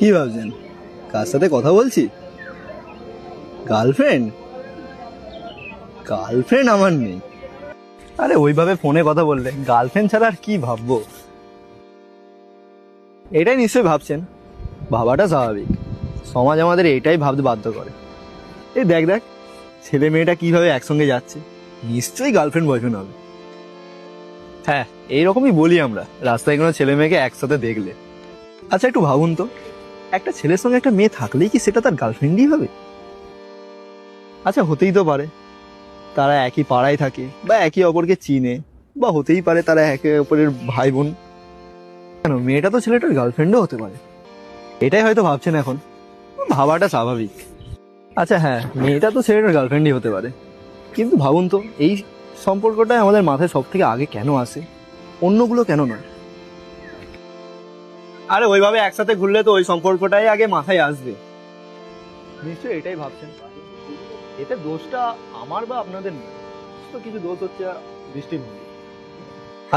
কি ভাবছেন কার সাথে কথা বলছি? গার্লফ্রেন্ড? গার্লফ্রেন্ড আমার নেই। আরে ওইভাবে ফোনে কথা বললে গার্লফ্রেন্ড ছাড়া আর কি ভাববো? এটাই নিশ্চয়ই ভাবছেন। ভাবাটা স্বাভাবিক, সমাজ আমাদের এটাই ভাবতে বাধ্য করে। এই দেখ দেখ, ছেলে মেয়েটা কিভাবে একসঙ্গে যাচ্ছে, নিশ্চয়ই গার্লফ্রেন্ড বয়ফ্রেন্ড হবে। হ্যাঁ, এইরকমই বলি আমরা রাস্তায় কোনো ছেলে মেয়েকে একসাথে দেখলে। আচ্ছা একটু ভাবুন তো, একটা ছেলের সঙ্গে একটা মেয়ে থাকলেই কি সেটা তার গার্লফ্রেন্ডই হবে? আচ্ছা হতেই তো পারে তারা একই পাড়ায় থাকে বা একে অপরকে চিনে, বা হতেই পারে তারা একে অপরের ভাই বোন। কেন, মেয়েটা তো ছেলেটার গার্লফ্রেন্ডও হতে পারে। এটাই হয়তো ভাবছেন এখন, ভাবাটা স্বাভাবিক। আচ্ছা হ্যাঁ, মেয়েটা তো ছেলেটার গার্লফ্রেন্ডই হতে পারে, কিন্তু ভাবুন তো এই সম্পর্কটাই আমাদের মাথায় সব থেকে আগে কেন আসে, অন্যগুলো কেন নয়? আরে ওইভাবে একসাথে ঘুরলে তো ওই সম্পর্কটাই আগে মাথায় আসবে। নিশ্চয়ই এটাই ভাবছেন। এতে দোষটা আমার বা আপনাদের নয়, তো কিছু দোষ হচ্ছে দৃষ্টিভঙ্গি।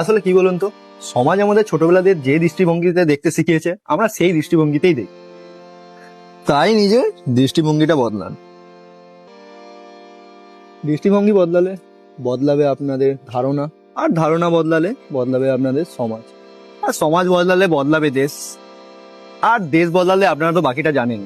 আসলে কি বলুন তো, সমাজ আমাদের ছোটবেলাতে যে দৃষ্টিভঙ্গিতে দেখতে শিখিয়েছে আমরা সেই দৃষ্টিভঙ্গিতেই দেখি। তাই নিজের দৃষ্টিভঙ্গিটা বদলান। দৃষ্টিভঙ্গি বদলালে বদলাবে আপনাদের ধারণা, আর ধারণা বদলালে বদলাবে আপনাদের সমাজ, আর সমাজ বদলালে বদলাবে দেশ, আর দেশ বদলালে আপনারা তো বাকিটা জানেন।